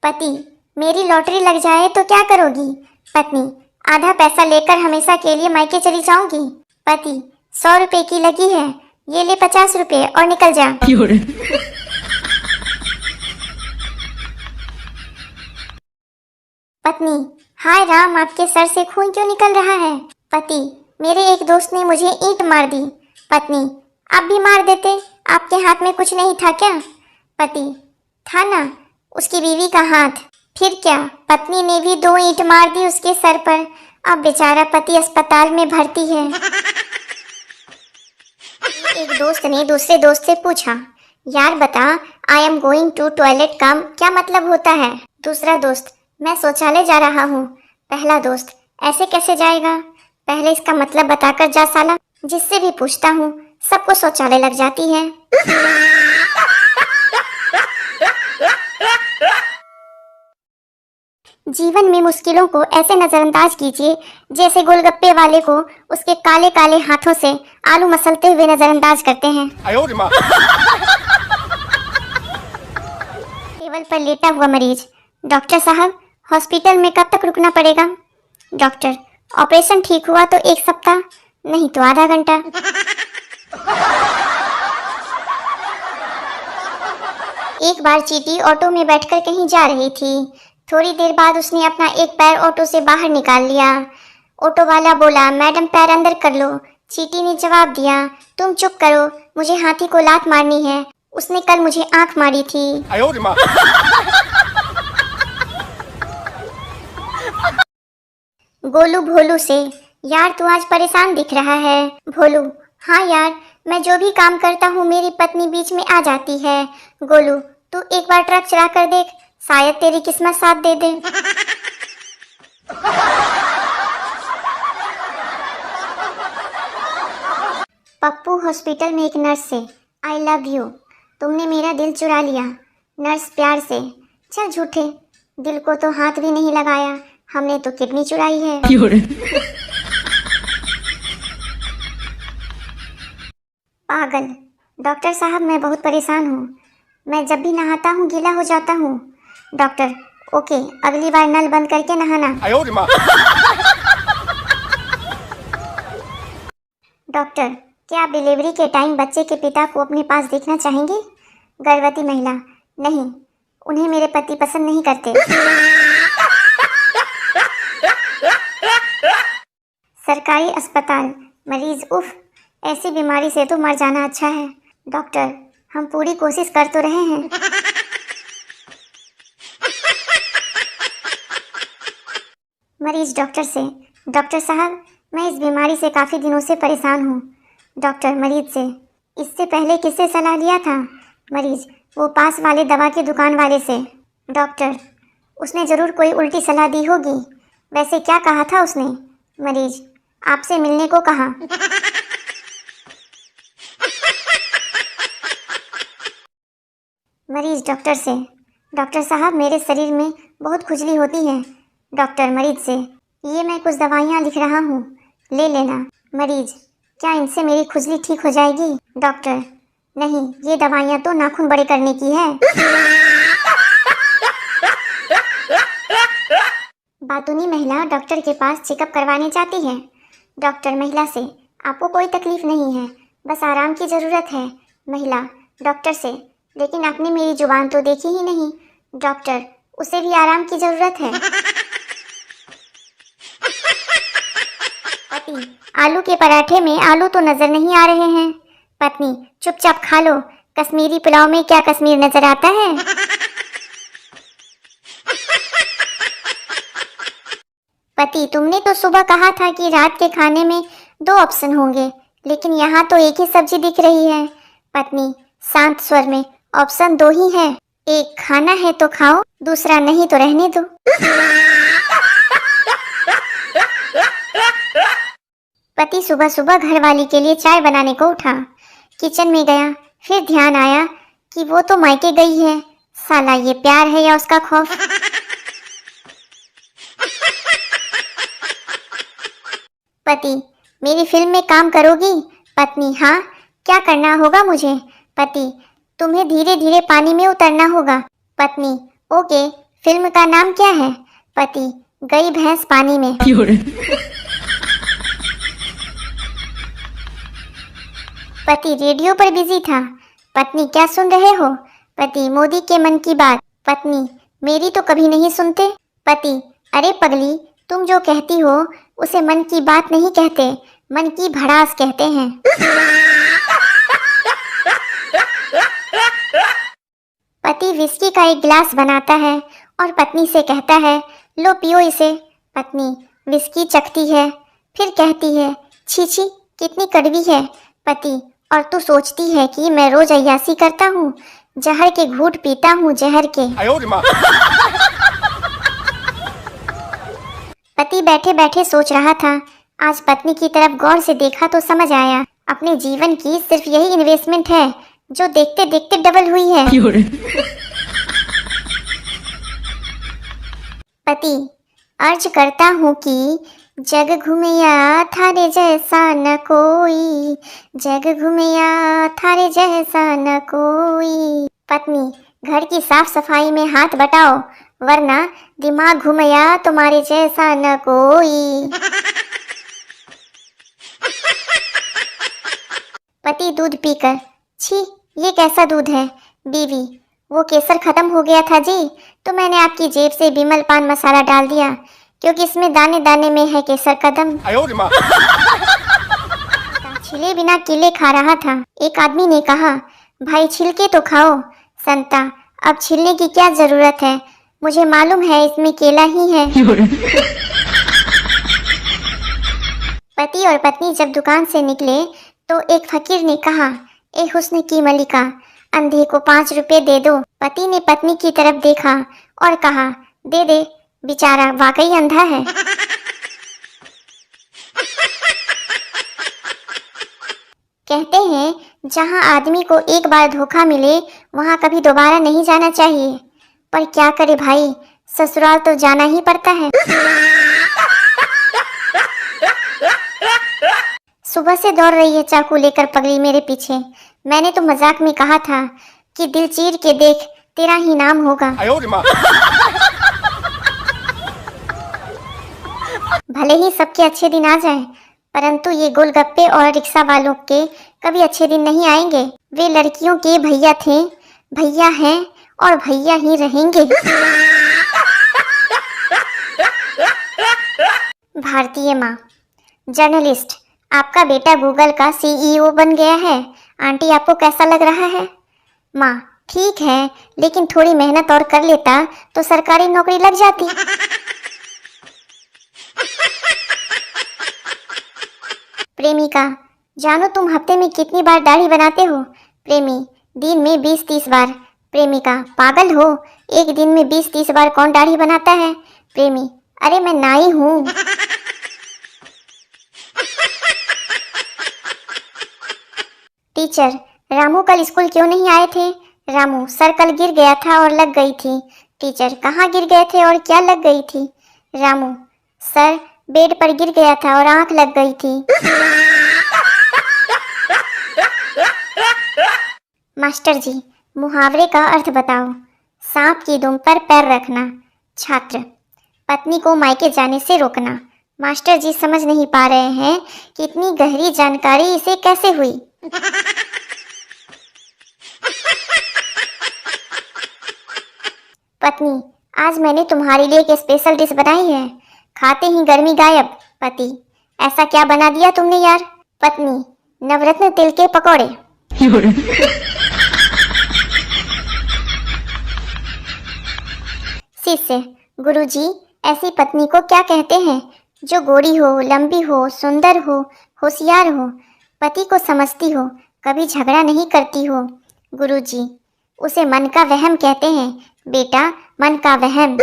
पति, मेरी लॉटरी लग जाए तो क्या करोगी? पत्नी, आधा पैसा लेकर हमेशा के लिए मायके चली जाऊंगी। पति, 100 रुपए की लगी है, ये ले 50 रुपए और निकल जा। पत्नी, हाय राम, आपके सर से खून क्यों निकल रहा है? पति, मेरे एक दोस्त ने मुझे ईंट मार दी। पत्नी, आप भी मार देते, आपके हाथ में कुछ नहीं था क्या? पति, था ना, उसकी बीवी का हाथ। फिर क्या, पत्नी ने भी 2 ईंट मार दी उसके सर पर। अब बेचारा पति अस्पताल में भर्ती है। एक दोस्त ने दूसरे दोस्त से पूछा, यार बता, I am going to toilet का क्या मतलब होता है? दूसरा दोस्त, मैं शौचालय जा रहा हूँ। पहला दोस्त, ऐसे कैसे जाएगा? पहले इसका मतलब बताकर जा साला। जिससे भी पूछता हूँ सबको शौचालय लग जाती है। जीवन में मुश्किलों को ऐसे नजरअंदाज कीजिए जैसे गोलगप्पे वाले को उसके काले काले हाथों से आलू मसलते हुए नजरअंदाज करते हैं। टेबल पर लेटा हुआ मरीज, डॉक्टर साहब, हॉस्पिटल में कब तक रुकना पड़ेगा? डॉक्टर, ऑपरेशन ठीक हुआ तो 1 सप्ताह, नहीं तो आधा घंटा। एक बार चींटी ऑटो में बैठकर कहीं जा रही थी। थोड़ी देर बाद उसने अपना एक पैर ऑटो से बाहर निकाल लिया। ऑटो वाला बोला, मैडम पैर अंदर कर लो। चींटी ने जवाब दिया, तुम चुप करो, मुझे हाथी को लात मारनी है, उसने कल मुझे आंख मारी थी। गोलू भोलू से, यार तू आज परेशान दिख रहा है। भोलू, हाँ यार, मैं जो भी काम करता हूँ मेरी पत्नी बीच में आ जाती है। गोलू, तू एक बार ट्रक चला कर देख, शायद तेरी किस्मत साथ दे दे। पप्पू हॉस्पिटल में एक नर्स से, आई लव यू, तुमने मेरा दिल चुरा लिया। नर्स प्यार से, चल झूठे, दिल को तो हाथ भी नहीं लगाया, हमने तो किडनी चुराई है। पागल, डॉक्टर साहब मैं बहुत परेशान हूँ, मैं जब भी नहाता हूँ गीला हो जाता हूँ। डॉक्टर, ओके, अगली बार नल बंद करके नहाना। डॉक्टर, क्या आप डिलीवरी के टाइम बच्चे के पिता को अपने पास देखना चाहेंगे? गर्भवती महिला, नहीं, उन्हें मेरे पति पसंद नहीं करते। सरकारी अस्पताल, मरीज, उफ, ऐसी बीमारी से तो मर जाना अच्छा है। डॉक्टर, हम पूरी कोशिश कर तो रहे हैं। मरीज डॉक्टर से, डॉक्टर साहब मैं इस बीमारी से काफ़ी दिनों से परेशान हूँ। डॉक्टर मरीज से, इससे पहले किससे सलाह लिया था? मरीज, वो पास वाले दवा की दुकान वाले से। डॉक्टर, उसने ज़रूर कोई उल्टी सलाह दी होगी, वैसे क्या कहा था उसने? मरीज, आपसे मिलने को कहा। मरीज डॉक्टर से, डॉक्टर साहब मेरे शरीर में बहुत खुजली होती है। डॉक्टर मरीज से, ये मैं कुछ दवाइयाँ लिख रहा हूँ, ले लेना। मरीज, क्या इनसे मेरी खुजली ठीक हो जाएगी? डॉक्टर, नहीं, ये दवाइयाँ तो नाखून बड़े करने की है। बातूनी महिला डॉक्टर के पास चेकअप करवाने जाती है। डॉक्टर महिला से, आपको कोई तकलीफ नहीं है, बस आराम की ज़रूरत है। महिला डॉक्टर से, लेकिन आपने मेरी जुबान तो देखी ही नहीं। डॉक्टर, उसे भी आराम की ज़रूरत है। पति, आलू के पराठे में आलू तो नजर नहीं आ रहे हैं। पत्नी, चुपचाप खा लो, कश्मीरी पुलाव में क्या कश्मीर नजर आता है? पति, तुमने तो सुबह कहा था कि रात के खाने में 2 ऑप्शन होंगे, लेकिन यहाँ तो एक ही सब्जी दिख रही है। पत्नी शांत स्वर में, ऑप्शन 2 ही है, एक खाना है तो खाओ, दूसरा नहीं तो रहने दो। पति सुबह सुबह घरवाली के लिए चाय बनाने को उठा, किचन में गया, फिर ध्यान आया कि वो तो मायके गई है। साला ये प्यार है या उसका खौफ? पति, मेरी फिल्म में काम करोगी? पत्नी, हाँ, क्या करना होगा मुझे? पति, तुम्हें धीरे धीरे पानी में उतरना होगा। पत्नी, ओके, फिल्म का नाम क्या है? पति, गई भैंस पानी में। पति, रेडियो पर बिजी था। पत्नी, क्या सुन रहे हो? पति, मोदी के मन की बात। पत्नी, मेरी तो कभी नहीं सुनते। पति, अरे पगली, तुम जो कहती हो उसे मन की बात नहीं कहते, मन की भड़ास कहते हैं। पति विस्की का एक गिलास बनाता है और पत्नी से कहता है, लो पियो इसे। पत्नी विस्की चखती है, फिर कहती है, छी छी कितनी कड़वी है। पति, और तू सोचती है कि मैं रोज अय्यासी करता हूँ, जहर के घूंट पीता हूँ, जहर के। पति बैठे बैठे सोच रहा था। आज पत्नी की तरफ गौर से देखा तो समझ आया, अपने जीवन की सिर्फ यही इन्वेस्टमेंट है जो देखते देखते डबल हुई है। पति, अर्ज करता हूँ कि जग घूमिया थारे जैसा न कोई, जग घूमिया थारे जैसा न कोई। पत्नी, घर की साफ सफाई में हाथ बटाओ, वरना दिमाग घूमिया तुम्हारे जैसा न कोई। पति दूध पीकर, छी ये कैसा दूध है। बीवी, वो केसर खत्म हो गया था जी, तो मैंने आपकी जेब से बिमल पान मसाला डाल दिया, क्योंकि इसमें दाने दाने में है केसर कदम। छिले बिना केले खा रहा था। एक आदमी ने कहा, भाई छिलके तो खाओ। संता, अब छिलने की क्या जरूरत है, मुझे मालूम है इसमें केला ही है। पति और पत्नी जब दुकान से निकले तो एक फकीर ने कहा, ए हुस्न की मलिका, अंधे को 5 रुपए दे दो। पति ने पत्नी की तरफ देखा और कहा, दे दे, बेचारा वाकई अंधा है। कहते हैं जहां आदमी को एक बार धोखा मिले वहां कभी दोबारा नहीं जाना चाहिए, पर क्या करे भाई, ससुराल तो जाना ही पड़ता है। सुबह से दौड़ रही है चाकू लेकर पगली मेरे पीछे। मैंने तो मजाक में कहा था कि दिल चीर के देख, तेरा ही नाम होगा। भले ही सबके अच्छे दिन आ जाएं, परंतु ये गोलगप्पे और रिक्शा वालों के कभी अच्छे दिन नहीं आएंगे। वे लड़कियों के भैया थे, भैया हैं और भैया ही रहेंगे। भारतीय माँ, जर्नलिस्ट, आपका बेटा गूगल का CEO बन गया है। आंटी, आपको कैसा लग रहा है? माँ, ठीक है, लेकिन थोड़ी मेहनत और कर लेता तो सरकारी नौकरी लग जाती। प्रेमिका, जानो तुम हफ्ते में कितनी बार दाढ़ी बनाते हो? प्रेमी, दिन में 20-30 बार। प्रेमिका, पागल हो, एक दिन में 20-30 बार कौन दाढ़ी बनाता है? प्रेमी, अरे मैं नाई हूँ। टीचर, रामू कल स्कूल क्यों नहीं आए थे? रामू, सर कल गिर गया था और लग गई थी। टीचर, कहाँ गिर गए थे और क्या लग गई थी? रामू, सर बेड पर गिर गया था और आंख लग गई थी। मास्टर जी, मुहावरे का अर्थ बताओ। सांप की दुम पर पैर रखना। छात्र, पत्नी को मायके जाने से रोकना। मास्टर जी समझ नहीं पा रहे हैं कि इतनी गहरी जानकारी इसे कैसे हुई। पत्नी, आज मैंने तुम्हारे लिए एक स्पेशल डिश बनाई है, खाते ही गर्मी गायब। पति, ऐसा क्या बना दिया तुमने यार? पत्नी, नवरत्न तिल के पकौड़े। शिष्य, गुरुजी, ऐसी पत्नी को क्या कहते हैं? जो गोरी हो, लंबी हो, सुंदर हो, होशियार हो, पति को समझती हो, कभी झगड़ा नहीं करती हो। गुरुजी, उसे मन का वहम कहते हैं। बेटा, मन का वहम।